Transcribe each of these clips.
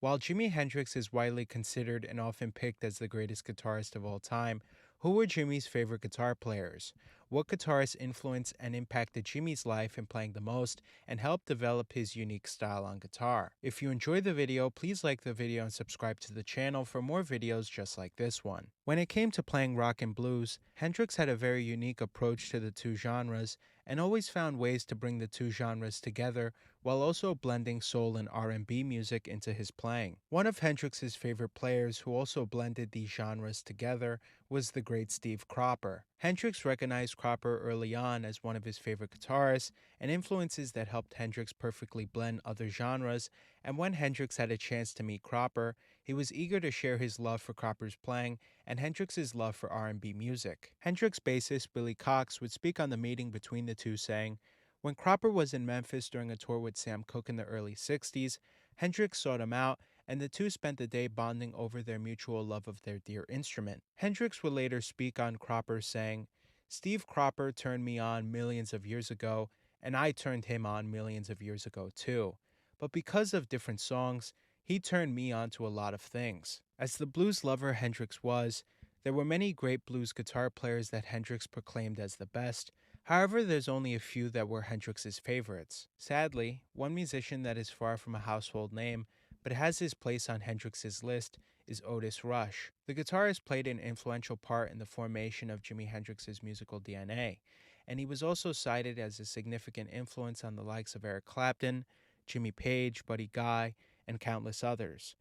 While Jimi Hendrix is widely considered and often picked as the greatest guitarist of all time, who were Jimi's favorite guitar players? What guitarists influenced and impacted Jimi's life in playing the most and helped develop his unique style on guitar? If you enjoyed the video, please like the video and subscribe to the channel for more videos just like this one. When it came to playing rock and blues, Hendrix had a very unique approach to the two genres and always found ways to bring the two genres together while also blending soul and R&B music into his playing. One of Hendrix's favorite players who also blended these genres together was the great Steve Cropper. Hendrix recognized Cropper early on as one of his favorite guitarists and influences that helped Hendrix perfectly blend other genres, and when Hendrix had a chance to meet Cropper, he was eager to share his love for Cropper's playing and Hendrix's love for R&B music. Hendrix bassist Billy Cox would speak on the meeting between the two saying, "When Cropper was in Memphis during a tour with Sam Cooke in the early 60s, Hendrix sought him out and the two spent the day bonding over their mutual love of their dear instrument." Hendrix would later speak on Cropper saying, "Steve Cropper turned me on millions of years ago, and I turned him on millions of years ago too. But because of different songs, he turned me on to a lot of things." As the blues lover Hendrix was, there were many great blues guitar players that Hendrix proclaimed as the best. However, there's only a few that were Hendrix's favorites. Sadly, one musician that is far from a household name but has his place on Hendrix's list is Otis Rush. The guitarist played an influential part in the formation of Jimi Hendrix's musical DNA, and he was also cited as a significant influence on the likes of Eric Clapton, Jimmy Page, Buddy Guy, and countless others.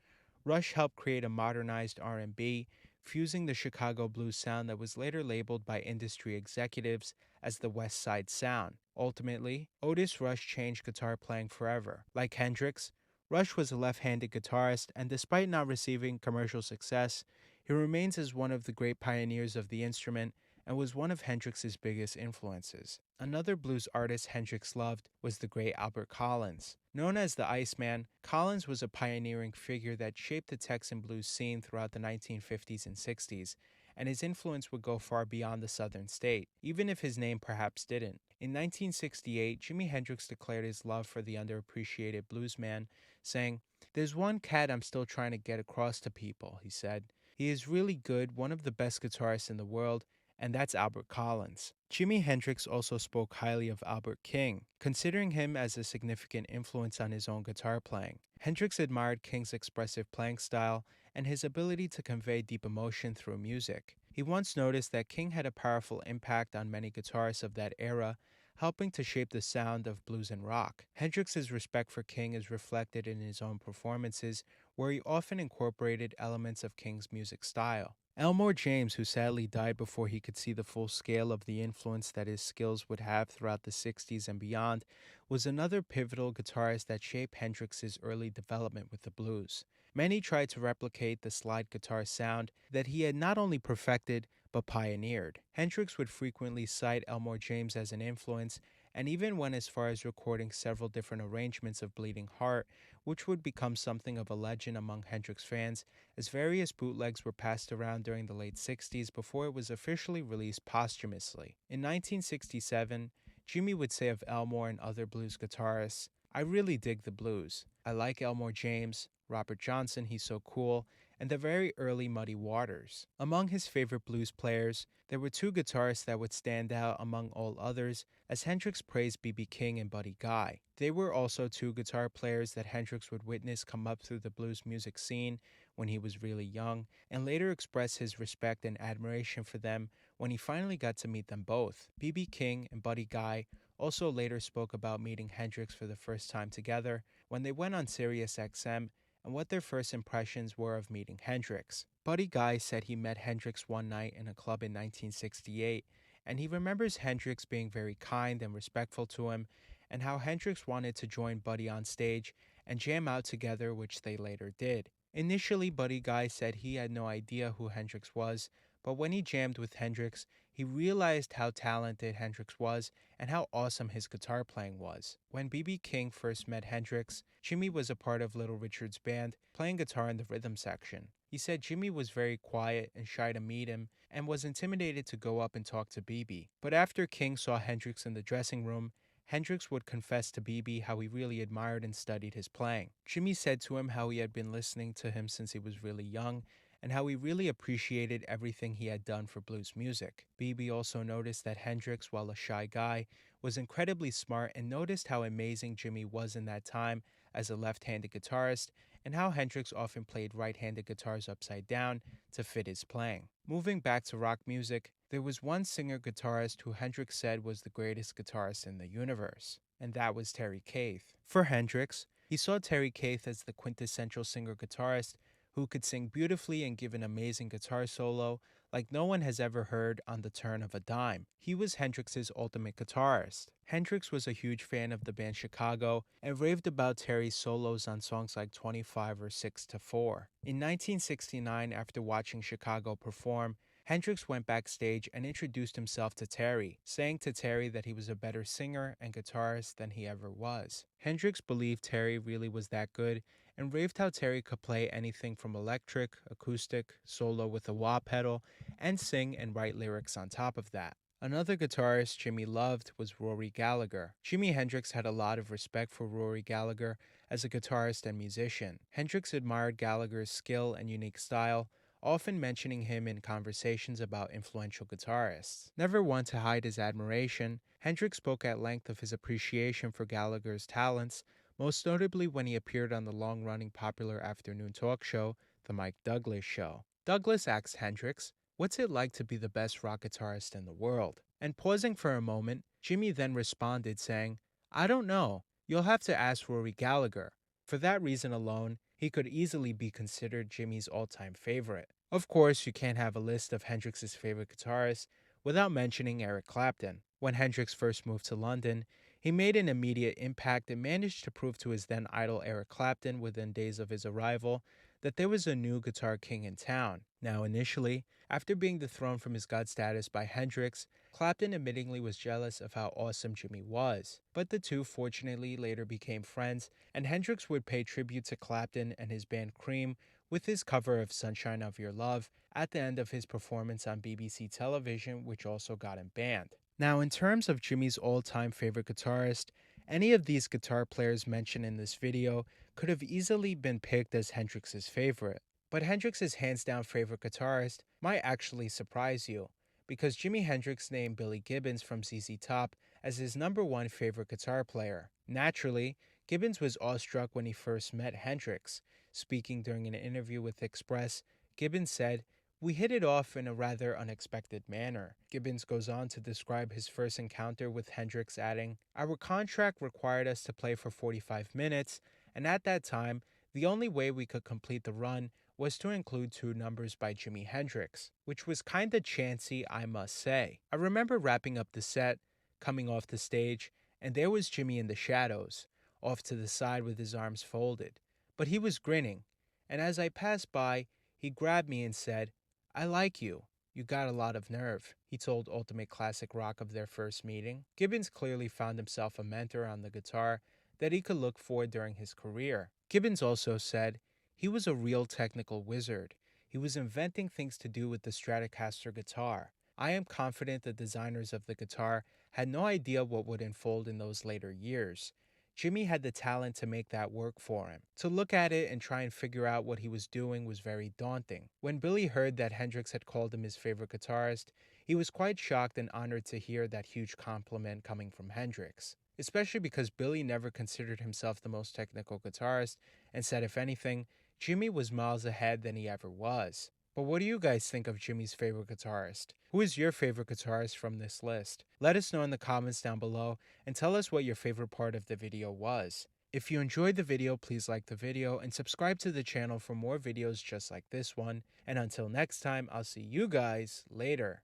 Rush helped create a modernized R&B, fusing the Chicago blues sound that was later labeled by industry executives as the West Side Sound. Ultimately, Otis Rush changed guitar playing forever. Like Hendrix, Rush was a left-handed guitarist, and despite not receiving commercial success, he remains as one of the great pioneers of the instrument and was one of Hendrix's biggest influences. Another blues artist Hendrix loved was the great Albert Collins. Known as the Iceman, Collins was a pioneering figure that shaped the Texan blues scene throughout the 1950s and 60s, and his influence would go far beyond the southern state, even if his name perhaps didn't. In 1968, Jimi Hendrix declared his love for the underappreciated bluesman, saying, "There's one cat I'm still trying to get across to people," he said. "He is really good, one of the best guitarists in the world, and that's Albert Collins." Jimi Hendrix also spoke highly of Albert King, considering him as a significant influence on his own guitar playing. Hendrix admired King's expressive playing style and his ability to convey deep emotion through music. He once noticed that King had a powerful impact on many guitarists of that era, helping to shape the sound of blues and rock. Hendrix's respect for King is reflected in his own performances, where he often incorporated elements of King's music style. Elmore James, who sadly died before he could see the full scale of the influence that his skills would have throughout the 60s and beyond, was another pivotal guitarist that shaped Hendrix's early development with the blues. Many tried to replicate the slide guitar sound that he had not only perfected but pioneered. Hendrix would frequently cite Elmore James as an influence and even went as far as recording several different arrangements of Bleeding Heart, which would become something of a legend among Hendrix fans as various bootlegs were passed around during the late 60s before it was officially released posthumously. In 1967, Jimi would say of Elmore and other blues guitarists, "I really dig the blues. I like Elmore James, Robert Johnson, he's so cool, and the very early Muddy Waters." Among his favorite blues players, there were two guitarists that would stand out among all others, as Hendrix praised B.B. King and Buddy Guy. They were also two guitar players that Hendrix would witness come up through the blues music scene when he was really young, and later express his respect and admiration for them when he finally got to meet them both. B.B. King and Buddy Guy also later spoke about meeting Hendrix for the first time together when they went on Sirius XM and what their first impressions were of meeting Hendrix. Buddy Guy said he met Hendrix one night in a club in 1968, and he remembers Hendrix being very kind and respectful to him, and how Hendrix wanted to join Buddy on stage and jam out together, which they later did. Initially, Buddy Guy said he had no idea who Hendrix was, but when he jammed with Hendrix, he realized how talented Hendrix was and how awesome his guitar playing was. When B.B. King first met Hendrix, Jimi was a part of Little Richard's band, playing guitar in the rhythm section. He said Jimi was very quiet and shy to meet him and was intimidated to go up and talk to BB. But after King saw Hendrix in the dressing room, Hendrix would confess to BB how he really admired and studied his playing. Jimi said to him how he had been listening to him since he was really young, and how he really appreciated everything he had done for blues music. BB also noticed that Hendrix, while a shy guy, was incredibly smart and noticed how amazing Jimi was in that time as a left-handed guitarist, and how Hendrix often played right-handed guitars upside down to fit his playing. Moving back to rock music, there was one singer-guitarist who Hendrix said was the greatest guitarist in the universe, and that was Terry Kath. For Hendrix, he saw Terry Kath as the quintessential singer-guitarist who could sing beautifully and give an amazing guitar solo like no one has ever heard on the turn of a dime. He was Hendrix's ultimate guitarist. Hendrix was a huge fan of the band Chicago and raved about Terry's solos on songs like 25 or 6 to 4. In 1969, after watching Chicago perform, Hendrix went backstage and introduced himself to Terry, saying to Terry that he was a better singer and guitarist than he ever was. Hendrix believed Terry really was that good and raved how Terry could play anything from electric, acoustic, solo with a wah pedal, and sing and write lyrics on top of that. Another guitarist Jimi loved was Rory Gallagher. Jimi Hendrix had a lot of respect for Rory Gallagher as a guitarist and musician. Hendrix admired Gallagher's skill and unique style, often mentioning him in conversations about influential guitarists. Never one to hide his admiration, Hendrix spoke at length of his appreciation for Gallagher's talents, most notably when he appeared on the long-running popular afternoon talk show, The Mike Douglas Show. Douglas asked Hendrix, "What's it like to be the best rock guitarist in the world?" And pausing for a moment, Jimi then responded saying, "I don't know. You'll have to ask Rory Gallagher." For that reason alone, he could easily be considered Jimi's all-time favorite. Of course, you can't have a list of Hendrix's favorite guitarists without mentioning Eric Clapton. When Hendrix first moved to London, he made an immediate impact and managed to prove to his then idol Eric Clapton within days of his arrival that there was a new guitar king in town. Now initially, after being dethroned from his god status by Hendrix, Clapton admittingly was jealous of how awesome Jimi was. But the two fortunately later became friends, and Hendrix would pay tribute to Clapton and his band Cream with his cover of Sunshine of Your Love at the end of his performance on BBC television, which also got him banned. Now, in terms of Jimi's all-time favorite guitarist, any of these guitar players mentioned in this video could have easily been picked as Hendrix's favorite. But Hendrix's hands-down favorite guitarist might actually surprise you, because Jimi Hendrix named Billy Gibbons from ZZ Top as his #1 favorite guitar player. Naturally, Gibbons was awestruck when he first met Hendrix. Speaking during an interview with Express, Gibbons said, "We hit it off in a rather unexpected manner." Gibbons goes on to describe his first encounter with Hendrix, adding, "Our contract required us to play for 45 minutes, and at that time, the only way we could complete the run was to include 2 numbers by Jimi Hendrix, which was kinda chancy, I must say. I remember wrapping up the set, coming off the stage, and there was Jimi in the shadows, off to the side with his arms folded. But he was grinning, and as I passed by, he grabbed me and said, 'I like you. You got a lot of nerve,'" he told Ultimate Classic Rock of their first meeting. Gibbons clearly found himself a mentor on the guitar that he could look for during his career. Gibbons also said, "He was a real technical wizard. He was inventing things to do with the Stratocaster guitar. I am confident the designers of the guitar had no idea what would unfold in those later years. Jimi had the talent to make that work for him. To look at it and try and figure out what he was doing was very daunting." When Billy heard that Hendrix had called him his favorite guitarist, he was quite shocked and honored to hear that huge compliment coming from Hendrix, especially because Billy never considered himself the most technical guitarist and said if anything, Jimi was miles ahead than he ever was. But what do you guys think of Jimi's favorite guitarist? Who is your favorite guitarist from this list? Let us know in the comments down below and tell us what your favorite part of the video was. If you enjoyed the video, please like the video and subscribe to the channel for more videos just like this one. And until next time, I'll see you guys later.